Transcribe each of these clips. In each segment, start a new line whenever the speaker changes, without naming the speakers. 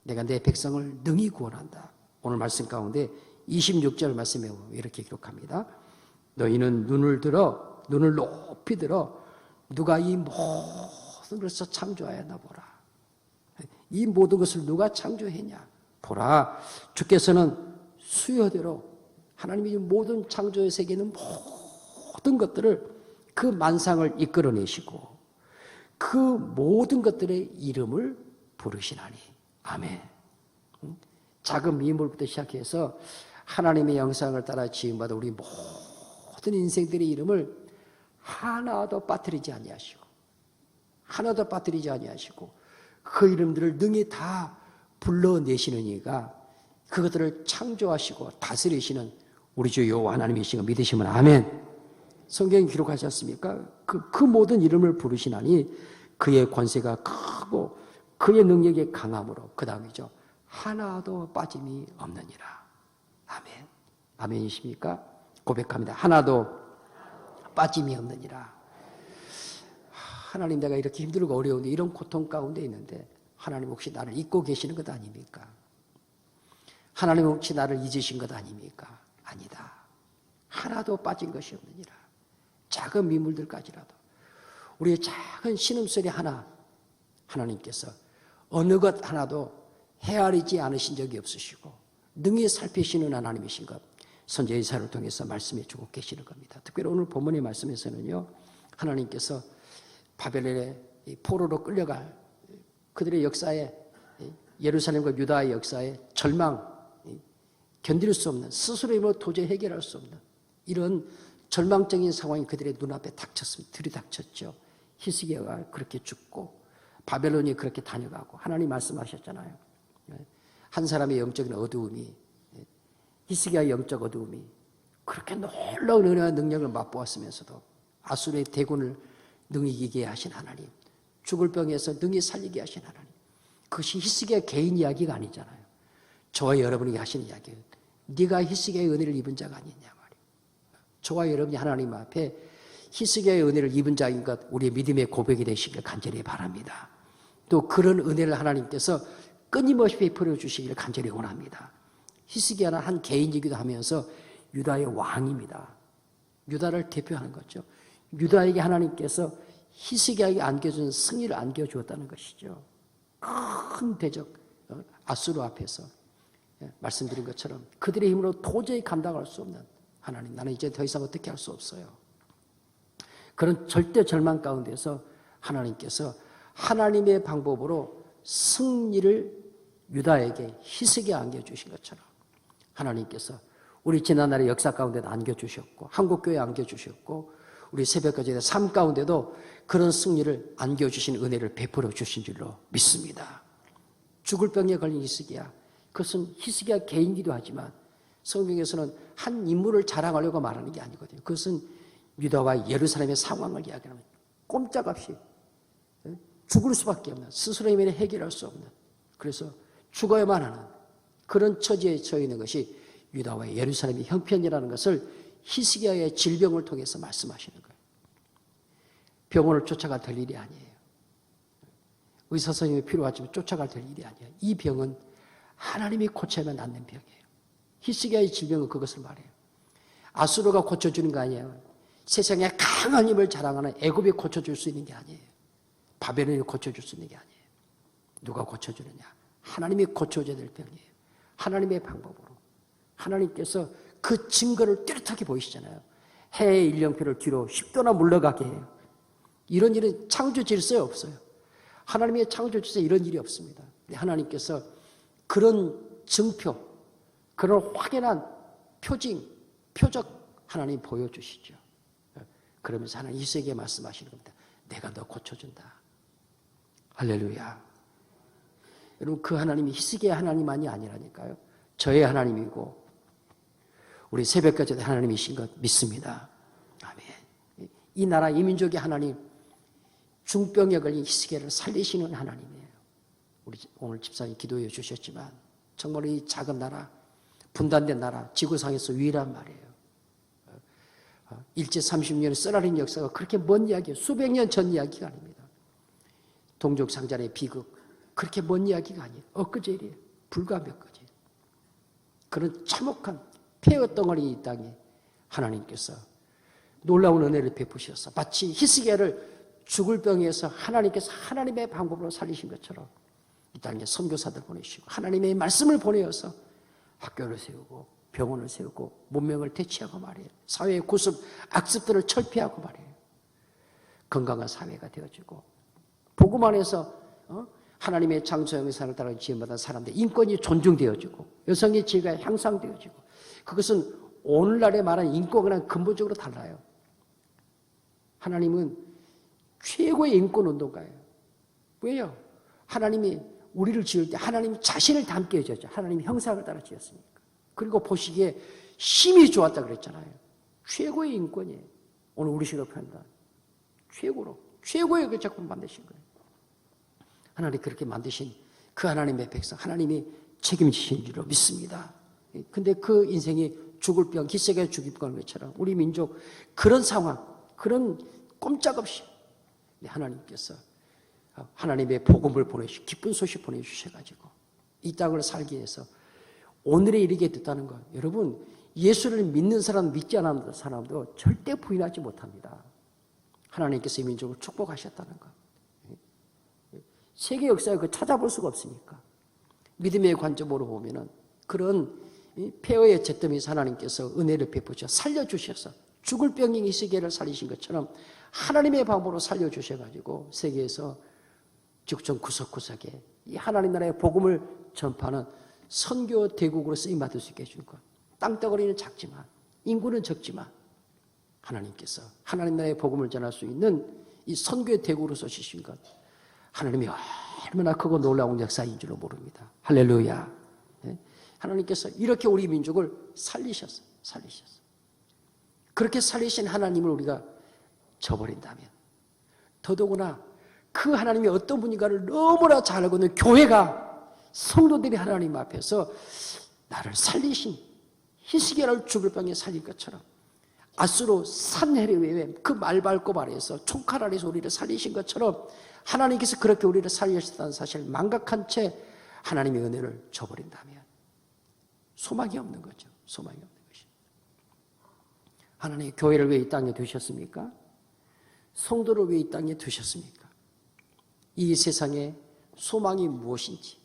내가 내 백성을 능히 구원한다. 오늘 말씀 가운데 26절 말씀에 이렇게 기록합니다. 너희는 눈을 높이 들어 누가 이 모든 것을 창조하였나 보라. 이 모든 것을 누가 창조했냐 보라. 주께서는 수요대로 하나님이 모든 창조의 세계는 모든 것들을 그 만상을 이끌어내시고 그 모든 것들의 이름을 부르시나니. 아멘. 작은 미물부터 시작해서 하나님의 영상을 따라 지음받은 우리 모든 인생들의 이름을 하나도 빠뜨리지 아니하시고 그 이름들을 능히 다 불러내시는 이가 그것들을 창조하시고 다스리시는 우리 주 여호와 하나님이신 거 믿으시면 아멘. 성경에 기록하지 않습니까? 그 모든 이름을 부르시나니 그의 권세가 크고 그의 능력이 강함으로, 그 다음이죠, 하나도 빠짐이 없느니라. 아멘. 아멘이십니까? 고백합니다. 하나도 빠짐이 없느니라. 하나님, 내가 이렇게 힘들고 어려운데 이런 고통 가운데 있는데 하나님 혹시 나를 잊고 계시는 것 아닙니까? 하나님 혹시 나를 잊으신 것 아닙니까? 아니다. 하나도 빠진 것이 없느니라. 작은 미물들까지라도 우리의 작은 신음소리 하나 하나님께서 어느 것 하나도 헤아리지 않으신 적이 없으시고 능히 살피시는 하나님이신 것 선지 이사야를 통해서 말씀해 주고 계시는 겁니다. 특별히 오늘 본문의 말씀에서는요, 하나님께서 바벨론의 포로로 끌려갈 그들의 역사에, 예루살렘과 유다의 역사에 절망, 견딜 수 없는, 스스로 힘으로 도저히 해결할 수 없는 이런 절망적인 상황이 그들의 눈앞에 닥쳤습니다. 들이닥쳤죠. 히스기야가 그렇게 죽고 바벨론이 그렇게 다녀가고, 하나님 말씀하셨잖아요. 한 사람의 영적인 어두움이, 히스기야의 영적 어두움이 그렇게 놀라운 은혜와 능력을 맛보았으면서도 아수르의 대군을 능히 이기게 하신 하나님, 죽을 병에서 능히 살리게 하신 하나님, 그것이 히스기야 개인 이야기가 아니잖아요. 저와 여러분이 하시는 이야기예요. 네가 히스기야의 은혜를 입은 자가 아니냐 말이에요. 저와 여러분이 하나님 앞에 히스기야의 은혜를 입은 자인 것, 우리의 믿음의 고백이 되시길 간절히 바랍니다. 또 그런 은혜를 하나님께서 끊임없이 베풀어 주시기를 간절히 원합니다. 히스기야는 한 개인이기도 하면서 유다의 왕입니다. 유다를 대표하는 거죠. 유다에게 하나님께서 히스기야에게 안겨준 승리를 안겨주었다는 것이죠. 큰 대적 아수르 앞에서 말씀드린 것처럼 그들의 힘으로 도저히 감당할 수 없는 하나님, 나는 이제 더 이상 어떻게 할 수 없어요. 그런 절대 절망 가운데서 하나님께서 하나님의 방법으로 승리를 유다에게 히스기야 안겨주신 것처럼 하나님께서 우리 지난날의 역사 가운데도 안겨주셨고 한국교회에 안겨주셨고 우리 새벽까지의 삶 가운데도 그런 승리를 안겨주신 은혜를 베풀어 주신 줄로 믿습니다. 죽을 병에 걸린 히스기야, 그것은 히스기야 개인기도 하지만 성경에서는 한 인물을 자랑하려고 말하는 게 아니거든요. 그것은 유다와 예루살렘의 상황을 이야기하는, 꼼짝없이 죽을 수밖에 없는, 스스로 힘으로 해결할 수 없는, 그래서 죽어야만 하는 그런 처지에 처해 있는 것이 유다와 예루살렘의 형편이라는 것을 히스기야의 질병을 통해서 말씀하시는 거예요. 병원을 쫓아가 될 일이 아니에요. 의사 선생님이 필요하지만 쫓아갈 될 일이 아니에요. 이 병은 하나님이 고쳐야만 낫는 병이에요. 히스기야의 질병은 그것을 말해요. 아수르가 고쳐주는 거 아니에요. 세상에 강한 힘을 자랑하는 애굽이 고쳐줄 수 있는 게 아니에요. 바벨론이 고쳐줄 수 있는 게 아니에요. 누가 고쳐주느냐? 하나님이 고쳐줘야 될 병이에요. 하나님의 방법으로. 하나님께서 그 증거를 뚜렷하게 보이시잖아요. 해의 일령표를 뒤로 10도나 물러가게 해요. 이런 일은 창조 질서에 없어요. 하나님의 창조 질서에 이런 일이 없습니다. 하나님께서 그런 증표, 그런 확연한 표징, 표적 하나님 보여주시죠. 그러면서 하나님 히스기야에게 말씀하시는 겁니다. 내가 너 고쳐준다. 할렐루야. 여러분, 그 하나님이 히스기야 하나님만이 아니라니까요. 저의 하나님이고 우리 새벽까지도 하나님이신 것 믿습니다. 아멘. 이 나라 이 민족의 하나님, 중병에 걸린 히스기야를 살리시는 하나님이에요. 우리 오늘 집사님 기도해 주셨지만 정말 이 작은 나라, 분단된 나라, 지구상에서 유일한 말이에요. 일제 30년의 쓰라린 역사가 그렇게 먼 이야기예요. 수백 년 전 이야기가 아닙니다. 동족상잔의 비극, 그렇게 먼 이야기가 아니에요. 엊그제 일이에요. 불과 몇 가지. 그런 참혹한 폐허 덩어리 이 땅에 하나님께서 놀라운 은혜를 베푸셔서 마치 히스기야를 죽을 병에서 하나님께서 하나님의 방법으로 살리신 것처럼 이 땅에 선교사들 보내시고 하나님의 말씀을 보내어서 학교를 세우고 병원을 세우고 문명을 대체하고 말이에요. 사회의 구습, 악습들을 철폐하고 말이에요. 건강한 사회가 되어지고 복음 안에서 하나님의 창조 형상을 따라 지음받은 사람들 인권이 존중되어지고 여성의 지위가 향상되어지고 그것은 오늘날에 말하는 인권과는 근본적으로 달라요. 하나님은 최고의 인권운동가예요. 왜요? 하나님이 우리를 지을 때 하나님 자신을 닮게 해줬죠. 하나님 형상을 따라 지었으니까. 그리고 보시기에 힘이 좋았다 그랬잖아요. 최고의 인권이에요. 오늘 우리 식으로 표현한다. 최고의 그 작품 만드신 거예요. 하나님 그렇게 만드신 그 하나님의 백성, 하나님이 책임지신 줄로 믿습니다. 근데 그 인생이 죽을 병, 기세가 죽을 것처럼 우리 민족 그런 상황, 그런 꼼짝없이 하나님께서 하나님의 복음을 기쁜 소식 보내주셔가지고 이 땅을 살기 위해서 오늘에 이르게 됐다는 것. 여러분, 예수를 믿는 사람, 믿지 않는 사람도 절대 부인하지 못합니다. 하나님께서 이 민족을 축복하셨다는 것. 세계 역사에 그 찾아볼 수가 없으니까. 믿음의 관점으로 보면은 그런 폐허의 잿더미에서 하나님께서 은혜를 베푸셔 살려주셔서 죽을 병인 이 세계를 살리신 것처럼 하나님의 방법으로 살려주셔가지고 세계에서 지구촌 구석구석에 이 하나님 나라의 복음을 전파하는 선교 대국으로 쓰임받을 수 있게 해준 것. 땅덩어리는 작지만 인구는 적지만 하나님께서 하나님 나라의 복음을 전할 수 있는 이 선교의 대국으로 쓰신 것. 하나님이 얼마나 크고 놀라운 역사인 줄로 모릅니다. 할렐루야. 하나님께서 이렇게 우리 민족을 살리셨어요. 그렇게 살리신 하나님을 우리가 저버린다면 더더구나 그 하나님이 어떤 분인가를 너무나 잘 알고 있는 교회가 성도들이 하나님 앞에서 나를 살리신 히스기야를 죽을 병에 살린 것처럼 아수로 산헤르웨에 그 말 밟고 말해서 총칼 아래서 우리를 살리신 것처럼 하나님께서 그렇게 우리를 살리셨다는 사실 망각한 채 하나님의 은혜를 저버린다면 소망이 없는 거죠. 소망이 없는 것입니다. 하나님의 교회를 왜 이 땅에 두셨습니까? 성도를 왜 이 땅에 두셨습니까? 이 세상에 소망이 무엇인지,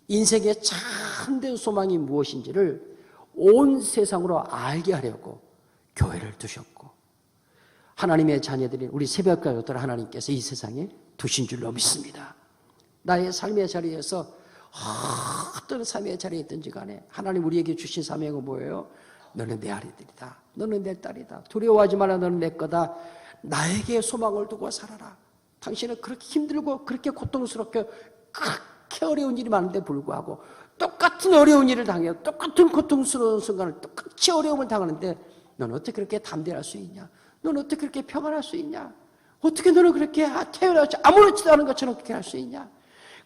인생의 참된 소망이 무엇인지를 온 세상으로 알게 하려고 교회를 두셨고 하나님의 자녀들인 우리 새벽 가족들 하나님께서 이 세상에 두신 줄로 믿습니다. 나의 삶의 자리에서 어떤 삶의 자리에 있든지 간에 하나님 우리에게 주신 사명은 뭐예요? 너는 내 아들이다. 너는 내 딸이다. 두려워하지 마라. 너는 내 거다. 나에게 소망을 두고 살아라. 당신은 그렇게 힘들고 그렇게 고통스럽게 그렇게 어려운 일이 많은데 불구하고 똑같은 어려운 일을 당해요. 똑같은 고통스러운 순간을 똑같이 어려움을 당하는데 너는 어떻게 그렇게 담대할 수 있냐? 너는 어떻게 그렇게 평안할 수 있냐? 어떻게 너는 그렇게 태어나지 아무렇지도 않은 것처럼 그렇게 할 수 있냐?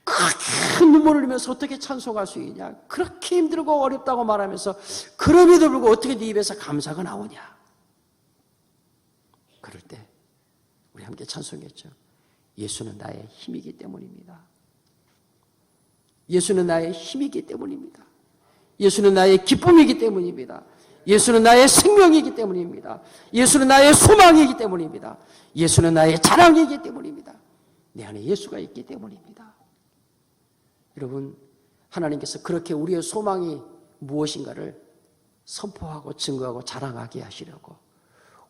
그렇게 눈물을 흘리면서 어떻게 찬송할 수 있냐? 그렇게 힘들고 어렵다고 말하면서 그럼에도 불구하고 어떻게 네 입에서 감사가 나오냐? 그럴 때 우리 함께 찬송했죠. 예수는 나의 힘이기 때문입니다. 예수는 나의 힘이기 때문입니다. 예수는 나의 기쁨이기 때문입니다. 예수는 나의 생명이기 때문입니다. 예수는 나의 소망이기 때문입니다. 예수는 나의 자랑이기 때문입니다. 내 안에 예수가 있기 때문입니다. 여러분, 하나님께서 그렇게 우리의 소망이 무엇인가를 선포하고 증거하고 자랑하게 하시려고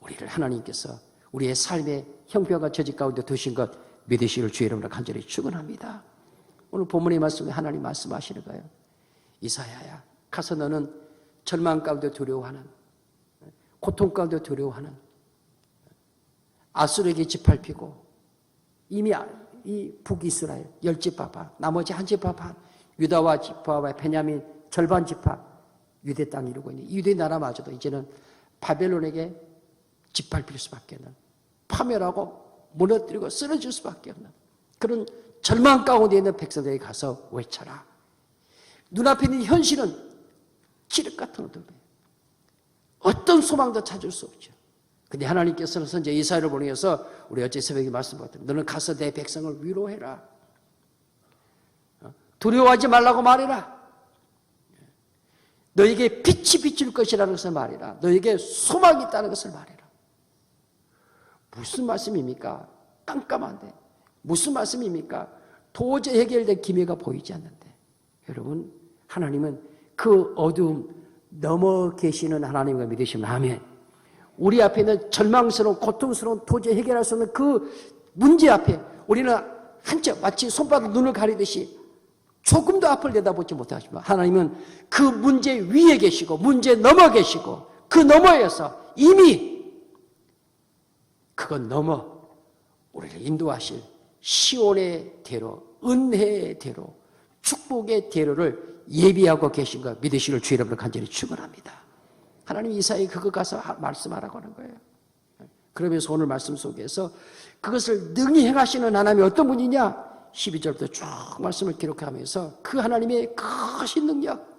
우리를 하나님께서 우리의 삶의 형편과 처지 가운데 두신 것 믿으시기를 주의 이름으로 간절히 축원합니다. 오늘 본문의 말씀에 하나님 말씀하시는 거예요. 이사야야, 가서 너는 절망 가운데 두려워하는, 고통 가운데 두려워하는 아수르에게 짓밟히고 이미 이 북이스라엘 10지파파, 나머지 한 지파파, 유다와 지파와 베냐민 절반 지파, 유대 땅 이루고 있는 유대 나라마저도 이제는 바벨론에게 짓밟힐 수밖에 없는, 파멸하고 무너뜨리고 쓰러질 수밖에 없는 그런 절망 가운데 있는 백성들에게 가서 외쳐라. 눈앞에 있는 현실은 칠흑 같은 어둠이에요. 어떤 소망도 찾을 수 없죠. 근데 하나님께서는 선지자 이사야를 보내서 우리 어제 새벽에 말씀드렸던 너는 가서 내 백성을 위로해라. 두려워하지 말라고 말해라. 너에게 빛이 비출 것이라는 것을 말해라. 너에게 소망이 있다는 것을 말해라. 무슨 말씀입니까? 깜깜한데. 무슨 말씀입니까? 도저히 해결된 기미가 보이지 않는데. 여러분, 하나님은 그 어두움 넘어 계시는 하나님과 믿으시면 아멘. 우리 앞에 있는 절망스러운 고통스러운 도저히 해결할 수 없는 그 문제 앞에 우리는 한쪽 마치 손바닥 눈을 가리듯이 조금도 앞을 내다보지 못하지만 하나님은 그 문제 위에 계시고 문제 넘어 계시고 그 너머에서 이미 그건 넘어 우리를 인도하실 시온의 대로, 은혜의 대로, 축복의 대로를 예비하고 계신 것 믿으시길 주 여러분을 간절히 축원합니다. 하나님 이사야에 그거 가서 말씀하라고 하는 거예요. 그러면서 오늘 말씀 속에서 그것을 능히 행하시는 하나님이 어떤 분이냐? 12절부터 쭉 말씀을 기록하면서 그 하나님의 크신 능력,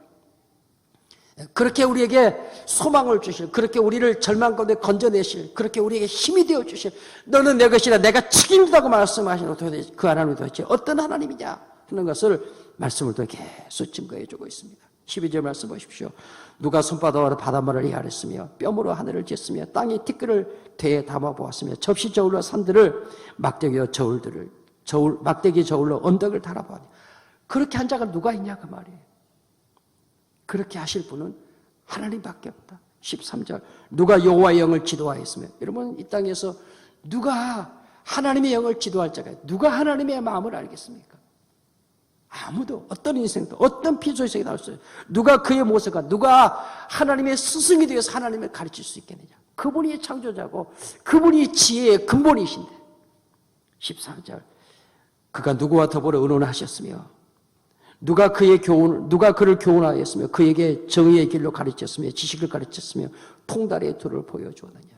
그렇게 우리에게 소망을 주실, 그렇게 우리를 절망 가운데 건져내실, 그렇게 우리에게 힘이 되어 주실, 너는 내 것이라 내가 책임지다고 말씀하시는 그 하나님이 도대체 어떤 하나님이냐 하는 것을 말씀을 통해 계속 증거해 주고 있습니다. 12절 말씀 보십시오. 누가 손바닥으로 바닷물을 헤아렸으며 뼘으로 하늘을 쟀으며 땅에 티끌을 대에 담아보았으며 접시 저울로 산들을 막대기와 막대기 저울로 언덕을 달아보았냐. 그렇게 한 자가 누가 있냐 그 말이에요. 그렇게 하실 분은 하나님밖에 없다. 13절 누가 여호와의 영을 지도하였으며, 여러분 이 땅에서 누가 하나님의 영을 지도할 자가, 누가 하나님의 마음을 알겠습니까? 아무도. 어떤 인생도 어떤 피조sek이 나올 수 없어요. 누가 그의 모세가, 누가 하나님의 스승이 되어서 하나님을 가르칠 수 있겠느냐. 그분이 창조자고 그분이 지혜의 근본이신데. 14절 그가 누구와 더불어 의논하셨으며 누가 그를 교훈하였으며 그에게 정의의 길로 가르쳤으며 지식을 가르쳤으며 통달의 도를 보여주었느냐.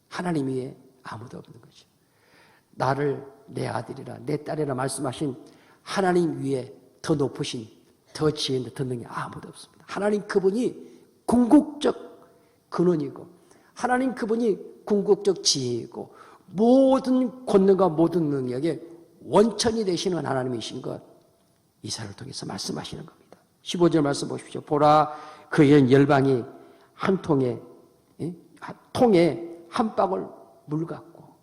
하나님 위에 아무도 없는 거죠. 나를 내 아들이라 내 딸이라 말씀하신 하나님 위에 더 높으신, 더 지혜 있는, 더 능력 아무도 없습니다. 하나님 그분이 궁극적 근원이고 하나님 그분이 궁극적 지혜이고 모든 권능과 모든 능력의 원천이 되시는 하나님이신 것 이사를 통해서 말씀하시는 겁니다. 15절 말씀 보십시오. 보라 그의 열방이 한 통에 한 방울 물 같고,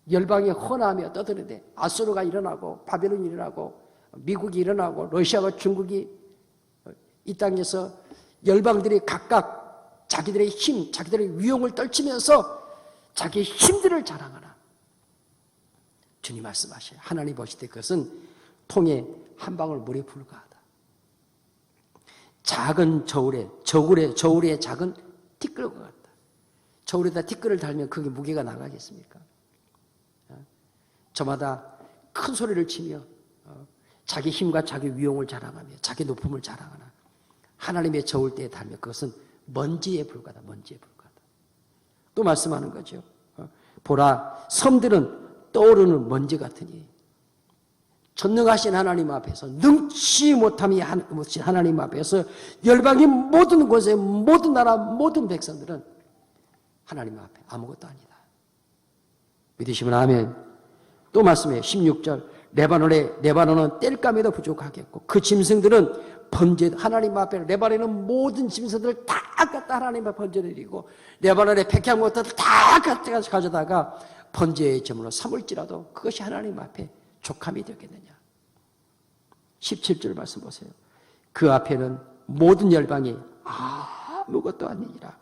열방이 헌하며 떠드는데 아수르가 일어나고 바벨론이 일어나고 미국이 일어나고 러시아와 중국이 이 땅에서 열방들이 각각 자기들의 힘, 자기들의 위용을 떨치면서 자기의 힘들을 자랑하나. 주님 말씀하셔요. 하나님 보실 때 그것은 통에 한 방울 물에 불과하다. 작은 저울에 작은 티끌과 같다. 저울에다 티끌을 달면 그게 무게가 나가겠습니까? 저마다 큰 소리를 치며 자기 힘과 자기 위용을 자랑하며 자기 높음을 자랑하나 하나님의 저울대에 달면 그것은 먼지에 불과하다. 먼지에 불과하다. 또 말씀하는 거죠. 보라 섬들은 떠오르는 먼지 같으니 전능하신 하나님 앞에서, 능치 못함이 하나님 앞에서 열방의 모든 곳에 모든 나라 모든 백성들은 하나님 앞에 아무것도 아니다. 믿으시면 아멘. 또 말씀해요. 16절 레바논은 땔감에도 부족하겠고 그 짐승들은 번제, 하나님 앞에 레바논은 모든 짐승들을 다 갖다 하나님 앞에 번제드리고 레바논의 백향목들을 다 가져다가 번제의 제물로 삼을지라도 그것이 하나님 앞에 족함이 되겠느냐. 17절 말씀 보세요. 그 앞에는 모든 열방이 아무것도 아니니라.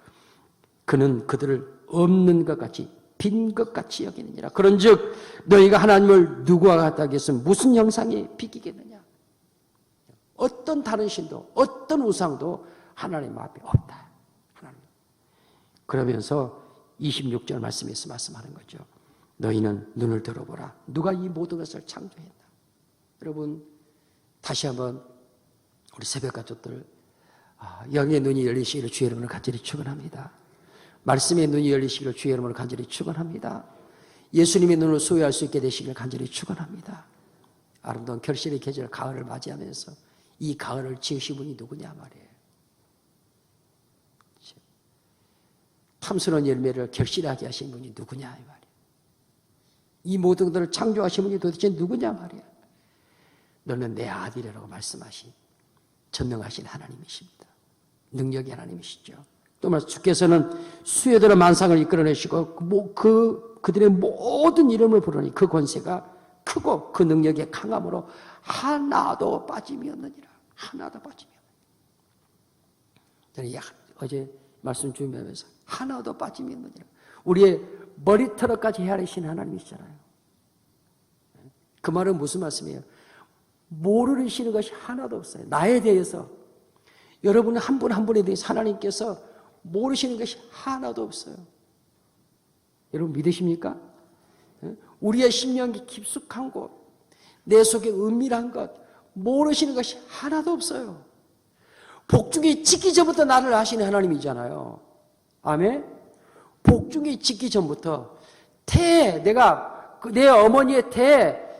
그는 그들을 없는 것 같이 빈 것 같이 여기느니라. 그런즉 너희가 하나님을 누구와 같다 하겠으면 무슨 형상에 비기겠느냐. 어떤 다른 신도 어떤 우상도 하나님 앞에 없다. 하나님. 그러면서 26절 말씀에서 말씀하는 거죠. 너희는 눈을 들어보라. 누가 이 모든 것을 창조했나. 여러분 다시 한번 우리 새벽 가족들 영의 눈이 열리시기를 주의 이름으로 간절히 축원합니다. 말씀의 눈이 열리시기를 주의 이름으로 간절히 축원합니다. 예수님의 눈을 소유할 수 있게 되시기를 간절히 축원합니다. 아름다운 결실의 계절 가을을 맞이하면서 이 가을을 지으신 분이 누구냐 말이에요. 탐스러운 열매를 결실하게 하신 분이 누구냐 이 말이에요. 이 모든 것들을 창조하신 분이 도대체 누구냐 말이에요. 너는 내 아들이라고 말씀하신 전능하신 하나님이십니다. 능력의 하나님이시죠. 또 말씀 주께서는 수혜들의 만상을 이끌어내시고 그들의 모든 이름을 부르니 그 권세가 크고 그 능력의 강함으로 하나도 빠짐이 없느니라. 하나도 빠짐이 없느니라. 저는 어제 말씀 준비하면서 하나도 빠짐이 없느니라. 우리의 머리털까지 헤아리신 하나님이시잖아요. 그 말은 무슨 말씀이에요? 모르시는 것이 하나도 없어요. 나에 대해서 여러분 한 분 한 분에 대해서 하나님께서 모르시는 것이 하나도 없어요. 여러분 믿으십니까? 우리의 심령이 깊숙한 곳, 내 속에 은밀한 것, 모르시는 것이 하나도 없어요. 복중에 짓기 전부터 나를 아시는 하나님이잖아요. 아멘? 복중에 짓기 전부터 내가 내 어머니의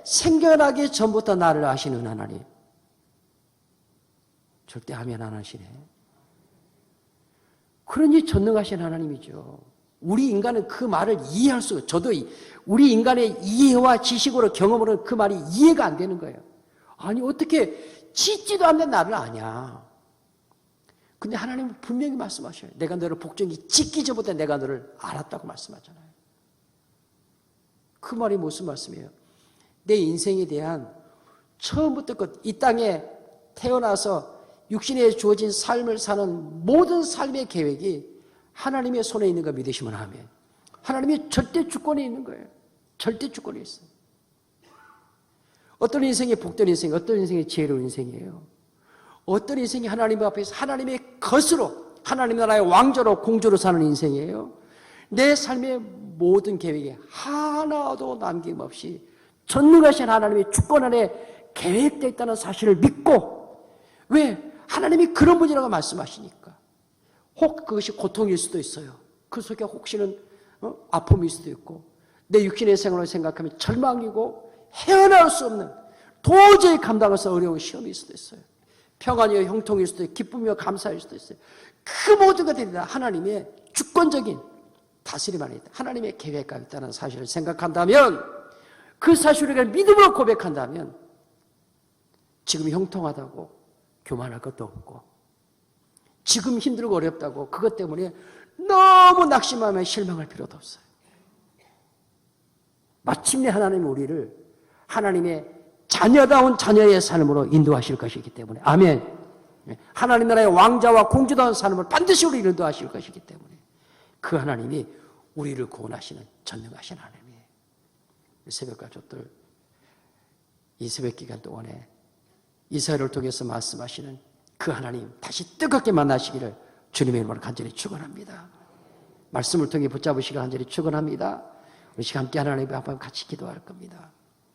생겨나기 전부터 나를 아시는 하나님. 절대 아멘 안 하시네. 그러니 전능하신 하나님이죠. 우리 인간은 그 말을 이해할 수가, 저도 우리 인간의 이해와 지식으로 경험으로 그 말이 이해가 안 되는 거예요. 아니 어떻게 짓지도 않는 나를 아냐. 근데 하나님은 분명히 말씀하셔요. 내가 너를 복종이 짓기 전부터 내가 너를 알았다고 말씀하잖아요. 그 말이 무슨 말씀이에요? 내 인생에 대한 처음부터 이 땅에 태어나서 육신에 주어진 삶을 사는 모든 삶의 계획이 하나님의 손에 있는 거 믿으시면 아멘. 하나님의 절대 주권에 있는 거예요. 절대 주권에 있어요. 어떤 인생이 복된 인생, 어떤 인생이 지혜로운 인생이에요. 어떤 인생이 하나님 앞에서 하나님의 것으로 하나님 나라의 왕자로 공주로 사는 인생이에요. 내 삶의 모든 계획에 하나도 남김없이 전능하신 하나님의 주권 안에 계획되어 있다는 사실을 믿고, 왜? 하나님이 그런 분이라고 말씀하시니까. 혹 그것이 고통일 수도 있어요. 그 속에 혹시는 아픔일 수도 있고, 내 육신의 생활을 생각하면 절망이고 헤어나올 수 없는, 도저히 감당할 수 어려운 시험일 수도 있어요. 평안이요 형통일 수도 있고 기쁨이요 감사일 수도 있어요. 그 모든 것들이 다 하나님의 주권적인 다스림 안에 있다. 하나님의 계획가 있다는 사실을 생각한다면, 그 사실을 믿음으로 고백한다면 지금 형통하다고 교만할 것도 없고, 지금 힘들고 어렵다고 그것 때문에 너무 낙심하며 실망할 필요도 없어요. 마침내 하나님이 우리를 하나님의 자녀다운 자녀의 삶으로 인도하실 것이기 때문에, 아멘. 하나님 나라의 왕자와 공주다운 삶을 반드시 우리를 인도하실 것이기 때문에 그 하나님이 우리를 구원하시는 전능하신 하나님이에요. 새벽 가족들, 이 새벽 기간 동안에 이사야를 통해서 말씀하시는 그 하나님 다시 뜨겁게 만나시기를 주님의 이름으로 간절히 축원합니다. 말씀을 통해 붙잡으시기를 간절히 축원합니다. 우리 시간 함께 하나님 앞에 같이 기도할 겁니다.